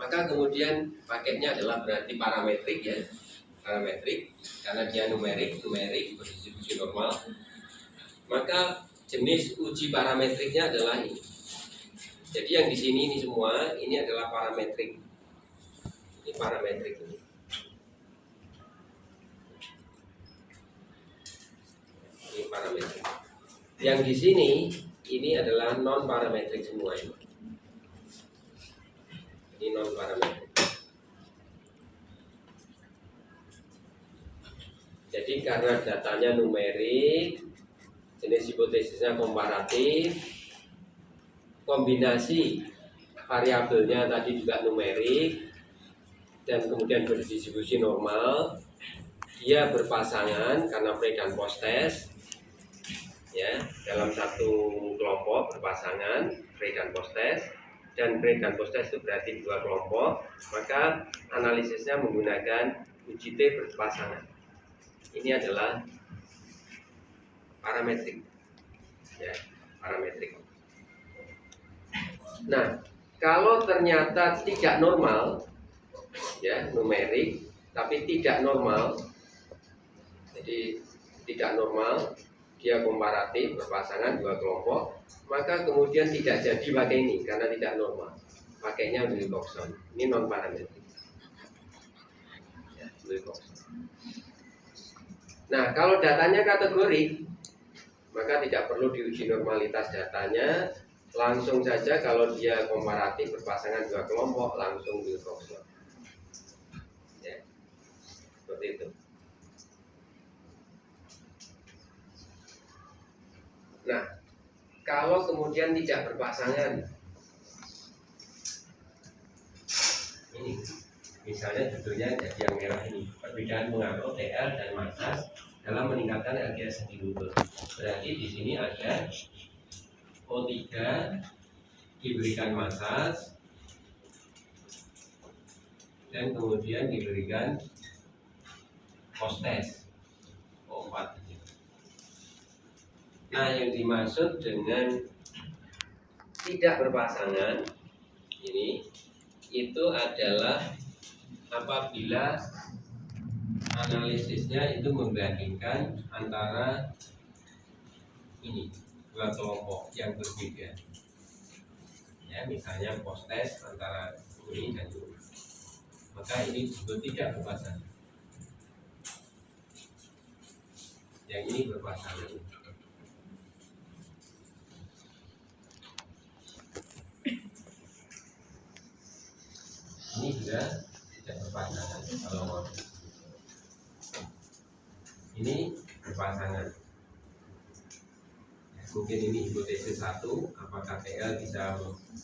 Maka kemudian paketnya adalah berarti parametrik ya, parametrik karena dia numerik berdistribusi normal. Maka jenis uji parametriknya adalah ini. Jadi yang di sini ini semua ini adalah parametrik. Ini parametrik ini. Ini parametrik. Yang di sini ini adalah non parametrik semua ini. Ini non parametrik. Jadi karena datanya numerik, jenis hipotesisnya komparatif, kombinasi variabelnya tadi juga numerik, dan kemudian berdistribusi normal, dia berpasangan karena pre dan post test, ya, dalam satu kelompok berpasangan pre dan post test, dan pre dan post test itu berarti dua kelompok, maka analisisnya menggunakan uji T berpasangan. Ini adalah parametrik, ya, parametrik. Nah, kalau ternyata tidak normal, ya, numerik, tapi tidak normal, jadi tidak normal, dia komparatif berpasangan dua kelompok, maka kemudian tidak jadi pakai ini karena tidak normal, pakainya Wilcoxon. Ini non parametrik, ya, Wilcoxon. Nah, kalau datanya kategori, maka tidak perlu diuji normalitas datanya, langsung saja kalau dia komparatif berpasangan dua kelompok langsung Wilcoxon. Ya, seperti itu. Nah, kalau kemudian tidak berpasangan, ini misalnya judulnya jadi yang merah ini, perbedaan pengaruh TL dan massas dalam meningkatkan LGS sentilutur. Berarti di sini ada O3 diberikan massas dan kemudian diberikan post test O4. Nah, yang dimaksud dengan tidak berpasangan ini itu adalah apabila analisisnya itu membandingkan antara ini dua kelompok yang berbeda, ya, misalnya post test antara ini dan ini, maka ini disebut tidak berpasangan. Yang ini berpasangan. Ini juga tidak berpasangan. Kalau ini berpasangan, mungkin ini hipotesis 1, apakah TL bisa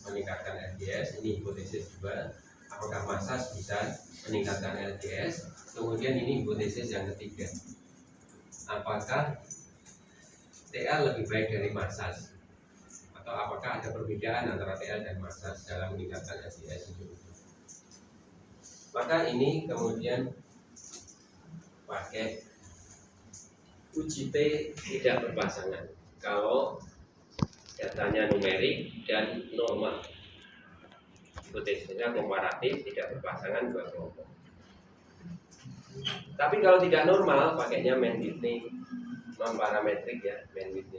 meningkatkan LGS. Ini hipotesis 2, apakah massas bisa meningkatkan LGS. Kemudian ini hipotesis yang ketiga, apakah TL lebih baik dari massas, atau apakah ada perbedaan antara TL dan massas dalam meningkatkan LGS itu. Maka ini kemudian pakai uji T tidak berpasangan kalau datanya numerik dan normal, hipotesisnya komparatif tidak berpasangan dua kelompok. Tapi kalau tidak normal pakainya Mann-Whitney non parametrik, ya, Mann-Whitney.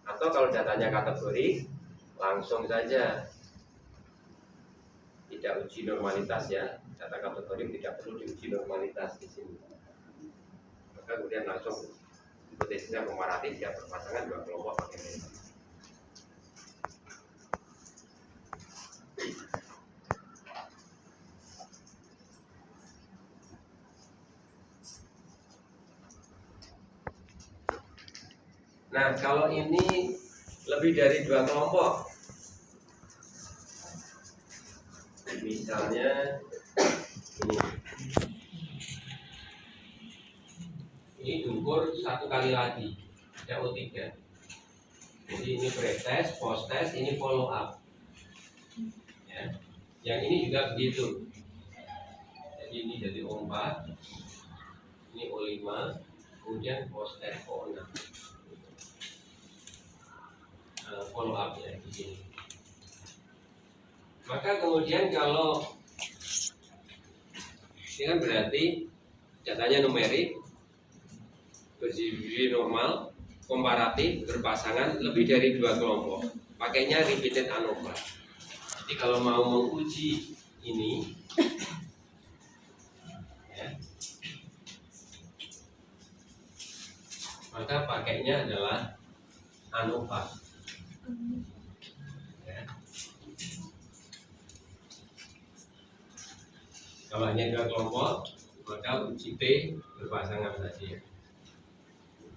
Atau kalau datanya kategori langsung saja tidak uji normalitas, ya, data kategori tidak perlu diuji normalitas di sini. Maka kemudian langsung hipotesisnya komparatif tidak berpasangan dua kelompok pakai Mann. Nah, kalau ini lebih dari dua kelompok, misalnya ini diukur satu kali lagi, ada O3. Jadi ini pre-test, post-test, ini follow up, ya. Yang ini juga begitu. Jadi ini jadi O4, ini O5, kemudian post-test O6. Follow up, ya, di sini. Maka kemudian kalau ini kan berarti datanya numerik, berdistribusi normal, komparatif, berpasangan, lebih dari 2 kelompok. Pakainya repeated ANOVA. Jadi kalau mau menguji ini, ya, maka pakainya adalah ANOVA. Ya. Kalau hanya 2 kelompok, maka uji T berpasangan saja.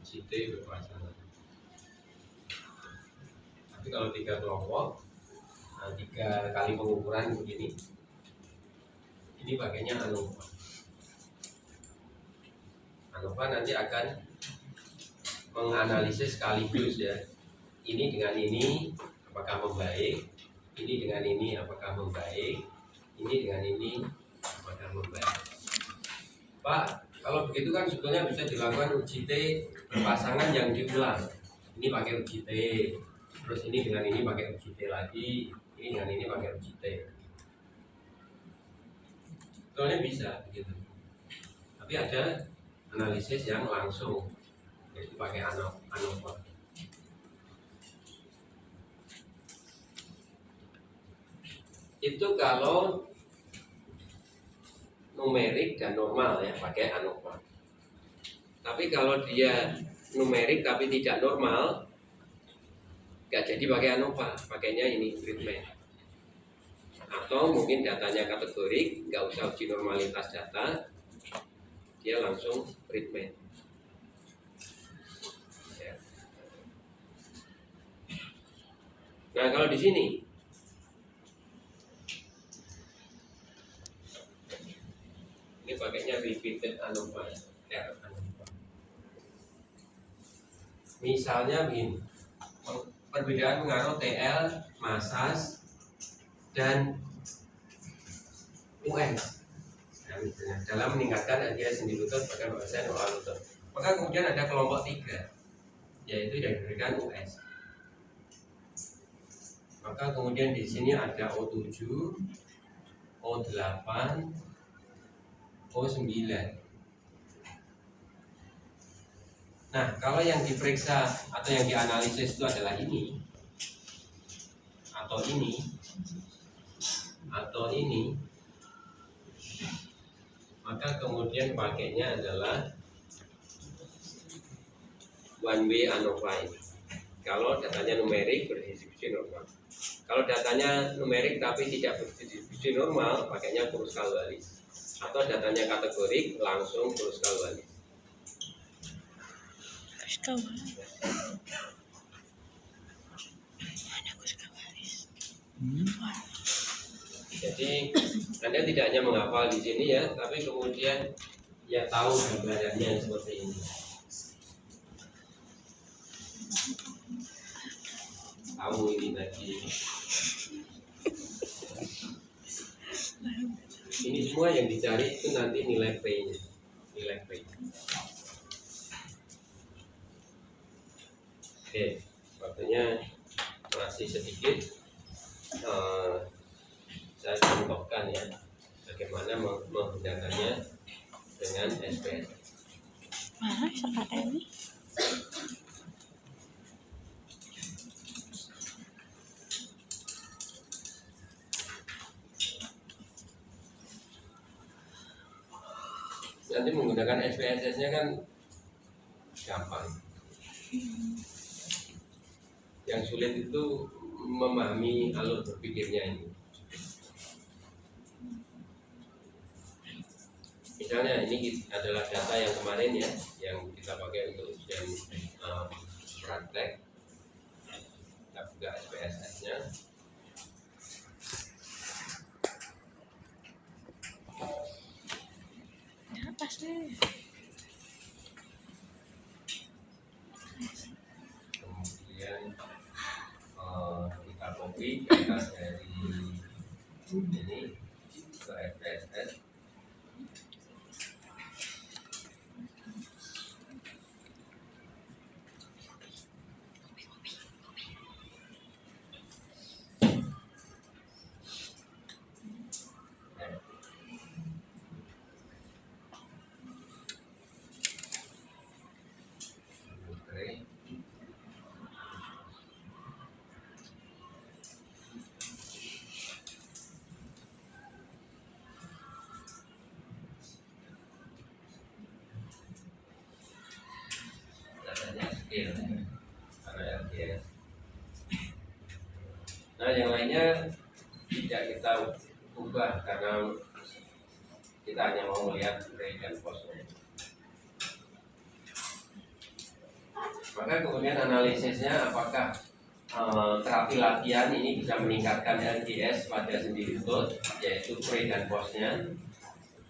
Uji T berpasangan. Tapi kalau 3 kelompok, 3 kali pengukuran begini, ini pakainya ANOVA. ANOVA nanti akan menganalisis sekaligus ya. Ini dengan ini apakah membaik, ini dengan ini apakah membaik, ini dengan ini apakah membaik. Pak, kalau begitu kan sebetulnya bisa dilakukan uji T berpasangan yang diulang. Ini pakai uji T, terus ini dengan ini pakai uji T lagi, ini dengan ini pakai uji T. Sebetulnya bisa begitu. Tapi ada analisis yang langsung, yaitu pakai ANOVA. Itu kalau numerik dan normal ya pakai ANOVA. Tapi kalau dia numerik tapi tidak normal, nggak jadi pakai ANOVA, pakainya ini treatment. Atau mungkin datanya kategorik, nggak usah uji normalitas data, dia langsung treatment. Ya. Nah kalau di sini ini pakainya repeated ANOVA ya. Misalnya begini, perbedaan pengaruh TL, masas, dan US dalam meningkatkan antigen lutut pada pasien olah lutut. Maka kemudian ada kelompok 3, yaitu yang diberikan US. Maka kemudian di sini ada O7, O8, O9. Nah, kalau yang diperiksa atau yang dianalisis itu adalah ini, atau ini, atau ini, maka kemudian pakainya adalah one way ANOVA. Kalau datanya numerik berdistribusi normal. Kalau datanya numerik tapi tidak berdistribusi normal, pakainya Kruskal-Wallis. Atau datanya kategorik, langsung Kruskal-Wallis. Jadi Anda tidak hanya menghafal di sini ya, tapi kemudian ya tahu gambarannya seperti ini. Tahu ini tadi. Ini semua yang dicari itu nanti nilai P-nya, nilai P. Oke, waktunya masih sedikit. Saya contohkan ya bagaimana menggunakannya dengan SPS. Mana sekarang ini? Nanti menggunakan SPSS-nya kan gampang. Yang sulit itu memahami alur berpikirnya ini. Misalnya ini adalah data yang kemarin ya, yang kita pakai untuk ujian praktek. Kita buka SPSS-nya. Ya pasti. Kemudian kita copy data dari ini ke SPSS. Nah, yang lainnya tidak kita ubah karena kita hanya mau melihat pre dan postnya. Maka kemudian analisisnya apakah terapi latihan ini bisa meningkatkan LGS pada sendiri yaitu pre dan postnya.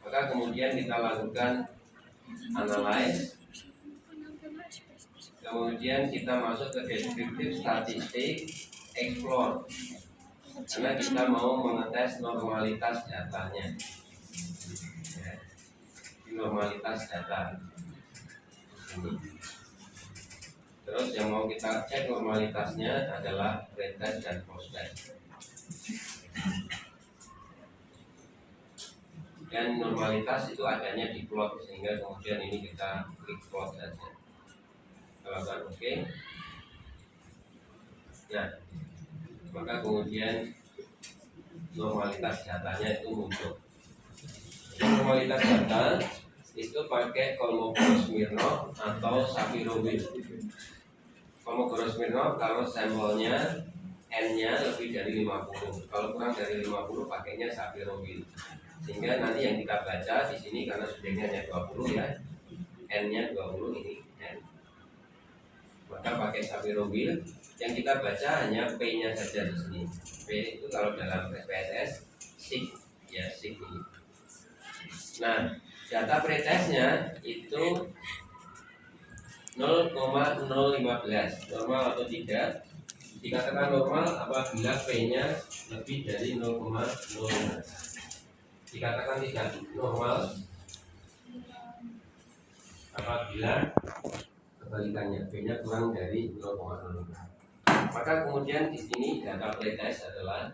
Maka kemudian kita lakukan analyze, kemudian kita masuk ke deskriptif statistik, explore, karena kita mau mengetes normalitas datanya, ya, normalitas data ini. Terus yang mau kita cek normalitasnya adalah pretest dan posttest. Dan normalitas itu adanya di plot, sehingga kemudian ini kita klik plot saja. Lakukan OK. Nah, maka kemudian normalitas datanya itu muncul. Normalitas data itu pakai Kolmogorov-Smirnov atau Shapiro-Wilk. Kolmogorov-Smirnov kalau sampelnya N-nya lebih dari 50, kalau kurang dari 50 pakainya Shapiro-Wilk. Sehingga nanti yang kita baca di sini karena subjeknya hanya 20 ya, N-nya 20 ini N. Maka pakai Shapiro-Wilk. Yang kita baca hanya P-nya saja di sini. P itu kalau dalam SPSS sig ya, sig ini. Nah, data pretestnya itu 0,015, normal atau tidak. Dikatakan normal apabila P-nya lebih dari 0,05. Dikatakan tidak normal apabila kebalikannya, P-nya kurang dari 0,05. Maka kemudian di sini data pretest adalah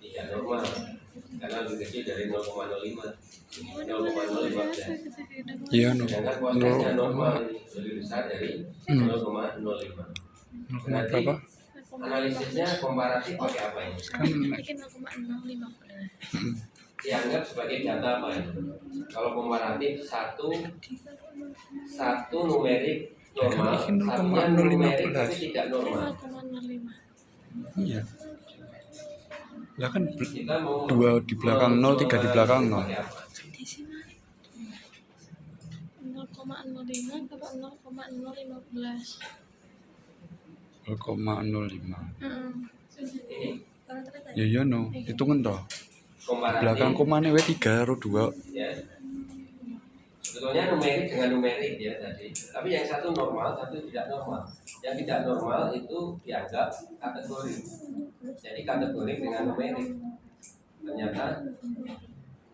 tidak normal karena lebih kecil dari 0,05, 0,015. Iya, Sedangkan postestnya normal lebih besar dari 0,05. Berarti berapa? analisisnya komparatif pakai apa ini? Kan bikin 0,015. Dianggap sebagai data apa ini? Kalau komparatif satu numerik normal, Kan ini satunya 0,015. numerik tapi tidak normal. 0,05. iya. Lah kan Kita mau 2 di belakang 0, 3 di belakang 0. pakai apa? Desimal 0,05 ke 0,015. 0,05. Ini Ya iya no, hitungan toh. komparatif. Belakang komane we 3 ro 2. Ya. Sebetulnya numerik dengan numerik ya tadi. Tapi yang satu normal, satu tidak normal. Yang tidak normal itu dianggap kategori. Jadi kategori dengan numerik. Ternyata Kan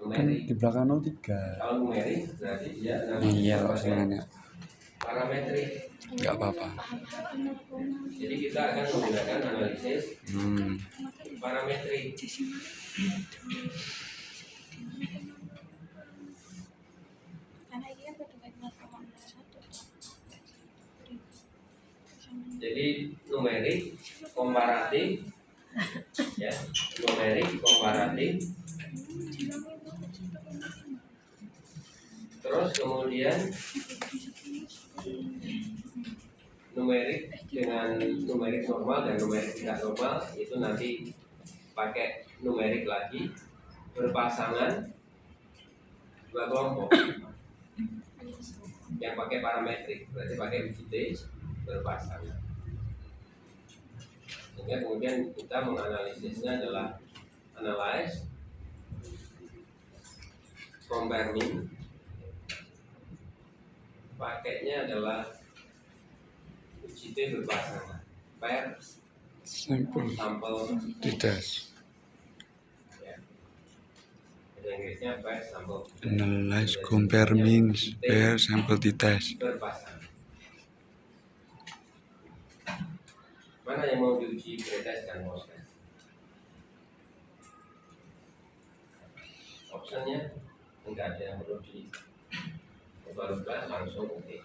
numerik. di belakang 0 3. Kalau numerik berarti dia Iya, pakai sebenarnya parametrik. enggak apa-apa. Jadi kita akan menggunakan analisis parametrik. Karena ini kan berdua 0,01. Jadi numerik komparatif ya, numerik komparatif. Terus kemudian numerik dengan numerik normal dan numerik tidak normal itu nanti pakai numerik lagi, berpasangan dua kelompok yang pakai parametrik, berarti pakai UGT berpasangan. Sehingga kemudian kita menganalisisnya adalah analyze, compare mean, pakainya adalah UGT berpasangan, pair Sampel sampel dites. ya. Bahasa Inggrisnya pair sampel Analyze, compare means, pair, sample dites. berpasangan. Mana yang mau diuji pretest dan posttest? Optionnya enggak ada yang perlu dirubah-rubah, langsung oke.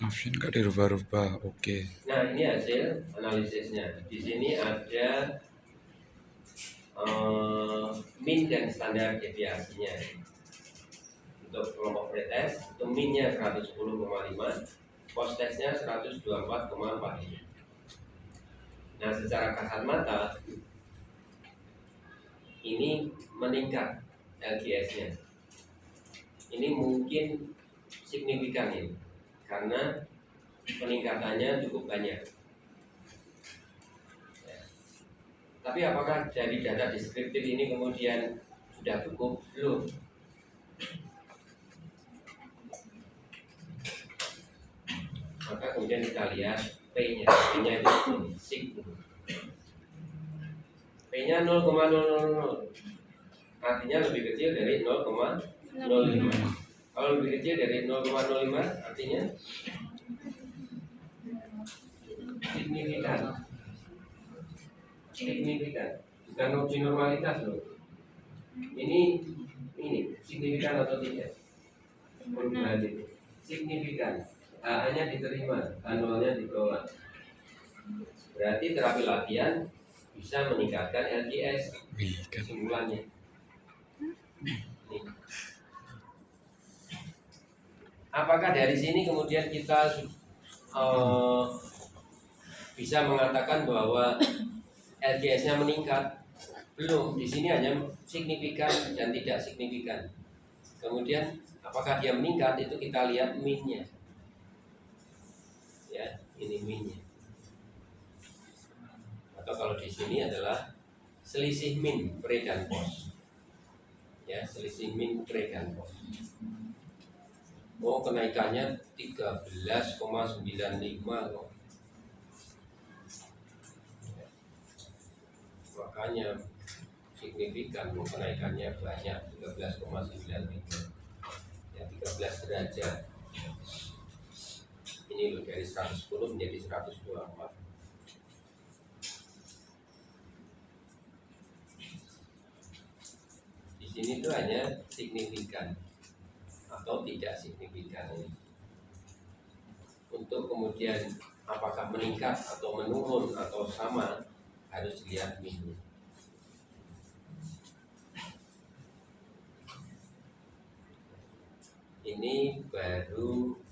Option enggak dirubah-rubah. Oke. Nah, ini hasil analisisnya. Di sini ada mean dan standar deviasinya. Untuk kelompok pretest, itu mean-nya 110,5, posttestnya 124,45. Nah, secara kasat mata ini meningkat LGS-nya. Ini mungkin signifikan ini karena peningkatannya cukup banyak. Ya. Tapi apakah dari data deskriptif ini kemudian sudah cukup? Belum. Maka kemudian kita lihat P-nya. P-nya itu sigma. P-nya 0,000. Artinya lebih kecil dari 0,05. Kalau lebih kecil dari 0,05 artinya signifikan. Signifikan. Bukan uji normalitas loh. Ini signifikan atau tidak? Berarti signifikan. A-nya diterima, A0-nya ditolak. Berarti terapi latihan bisa meningkatkan LGS. Kesimpulannya. Apakah dari sini kemudian kita bisa mengatakan bahwa LGS-nya meningkat? Belum. Di sini hanya signifikan dan tidak signifikan. Kemudian apakah dia meningkat? Itu kita lihat min-nya. Ya, ini min-nya. Atau kalau di sini adalah selisih min pre dan post. Ya, selisih min pre dan post. Oh, kenaikannya 13,95 loh. Makanya signifikan, kenaikannya banyak, 13,95. Ya, 13 derajat. Ini loh, dari 110 menjadi 124. Di sini tuh hanya signifikan atau tidak signifikan. Untuk kemudian apakah meningkat atau menurun atau sama, harus lihat min. Ini baru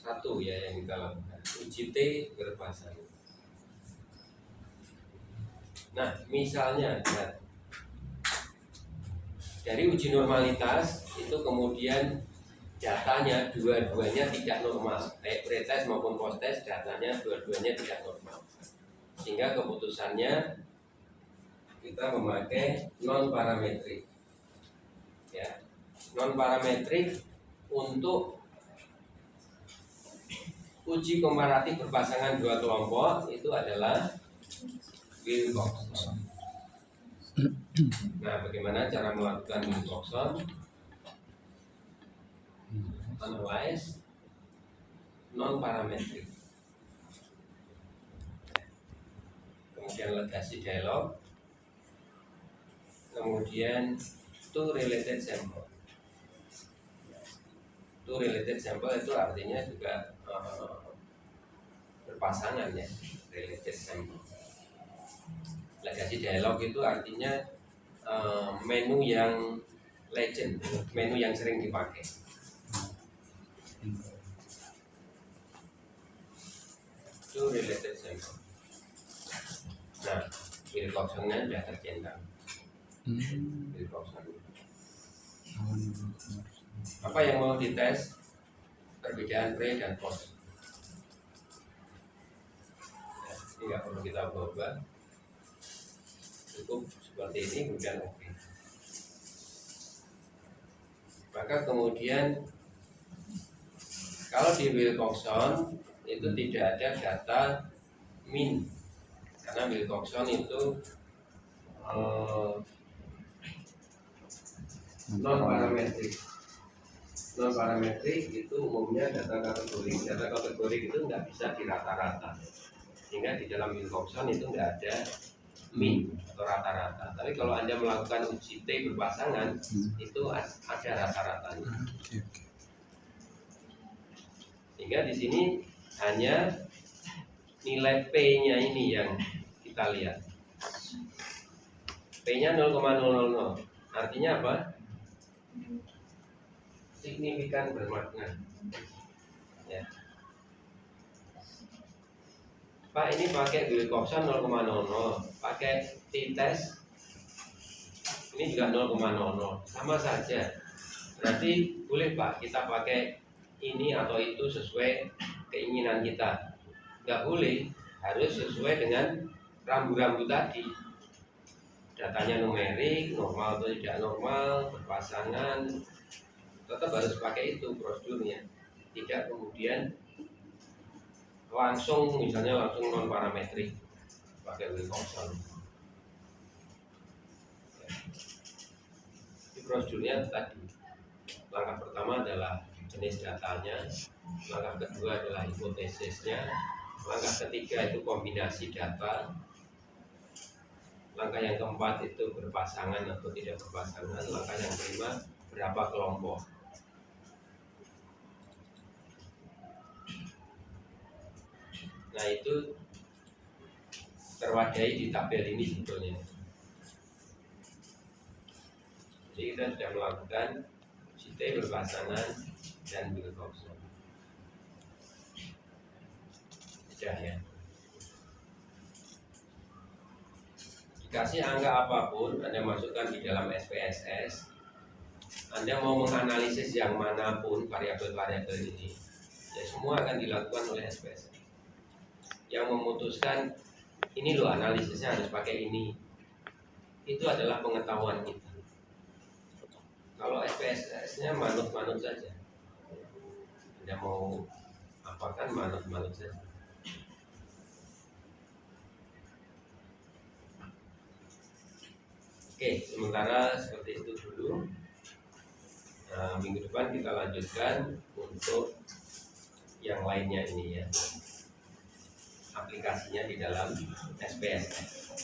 satu ya yang kita lakukan, uji T berpasang. Nah, misalnya dari uji normalitas itu kemudian datanya dua-duanya tidak normal, baik pretest maupun posttest datanya dua-duanya tidak normal, sehingga keputusannya kita memakai non parametrik. Ya, non parametrik untuk uji komparatif berpasangan dua kelompok itu adalah Wilcoxon. Nah, bagaimana cara melakukan Wilcoxon? Analyze non parametrik. Kemudian legasi dialog. Kemudian two related sample. Two related sample itu artinya juga berpasangan ya, related sample. Legasi dialog itu artinya menu yang legend, menu yang sering dipakai. Itu related sample. Nah, Wilcoxon-nya sudah tercentang. Wilcoxon. Apa yang mau dites? Perbedaan pre dan post. Ya, ini nggak perlu kita ubah. Cukup seperti ini kemudian oke. Maka kemudian kalau di Wilcoxon itu tidak ada data min, karena Wilcoxon itu non parametrik. Non parametrik itu umumnya data kategori. Data kategori itu nggak bisa dirata-rata, sehingga di dalam Wilcoxon itu nggak ada min atau rata-rata. Tapi kalau Anda melakukan uji T berpasangan itu ada rata-ratanya. Sehingga di sini hanya nilai P-nya ini yang kita lihat. P-nya 0,000. Artinya apa? Signifikan bermakna. Ya. Pak ini pakai glukosa 0,00, pakai t-test ini juga 0,00, sama saja. Berarti boleh Pak kita pakai ini atau itu sesuai keinginan kita. Nggak boleh, harus sesuai dengan rambu-rambu tadi. Datanya numerik, normal atau tidak normal, berpasangan, tetap harus pakai itu prosedurnya. Tidak kemudian langsung misalnya langsung non parametrik pakai glukosa. Prosedurnya tadi, langkah pertama adalah jenis datanya, langkah kedua adalah hipotesisnya, langkah ketiga itu kombinasi data, langkah yang keempat itu berpasangan atau tidak berpasangan, langkah yang kelima berapa kelompok. Nah itu terwadai di tabel ini sebetulnya. Jadi kita sudah melakukan CT berpasangan dan glukosa. Sudah ya. Dikasih angka apapun, Anda masukkan di dalam SPSS. Anda mau menganalisis yang manapun variabel-variabel ini, ya semua akan dilakukan oleh SPSS. Yang memutuskan ini loh analisisnya harus pakai ini, itu adalah pengetahuan kita. Kalau SPSS-nya manut-manut saja, Anda mau apakan manut-manut saja. Oke, sementara seperti itu dulu. Nah, minggu depan kita lanjutkan untuk yang lainnya ini ya, aplikasinya di dalam SPSS.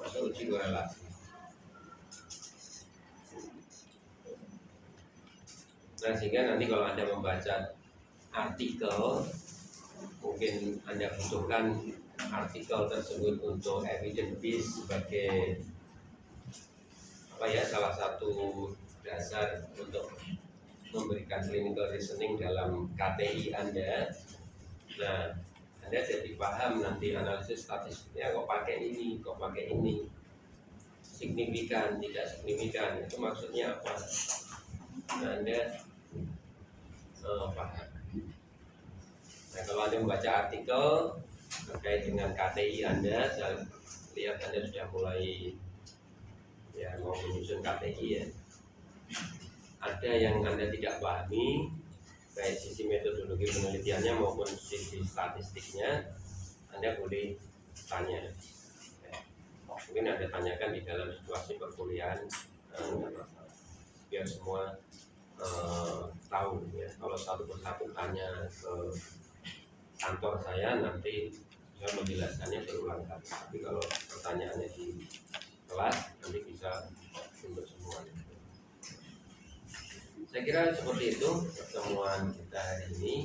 Masuk uji korelasi. Nah, sehingga nanti kalau Anda membaca artikel, mungkin Anda butuhkan artikel tersebut untuk evidence base sebagai apa ya, salah satu dasar untuk memberikan clinical reasoning dalam KTI Anda. Nah, Anda jadi paham nanti analisis statistiknya kok pakai ini, kok pakai ini, signifikan, tidak signifikan, itu maksudnya apa. Nah, Anda paham. Nah, kalau Anda membaca artikel terkait dengan KTI Anda, saya lihat Anda sudah mulai ya mau menyusun KTI ya. Ada yang Anda tidak pahami, baik sisi metodologi penelitiannya maupun sisi statistiknya, Anda boleh tanya. Mungkin Anda tanyakan di dalam situasi perkuliahan, biar semua tahu ya. Kalau satu persatu tanya ke kantor saya, nanti saya menjelaskannya berulang kali. Tapi kalau pertanyaannya di kelas, nanti bisa untuk semuanya. Saya kira seperti itu pertemuan kita hari ini.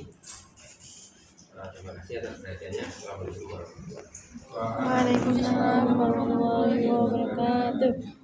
Terima kasih atas perhatiannya. Assalamualaikum warahmatullahi wabarakatuh. Waalaikumsalam warahmatullahi wabarakatuh.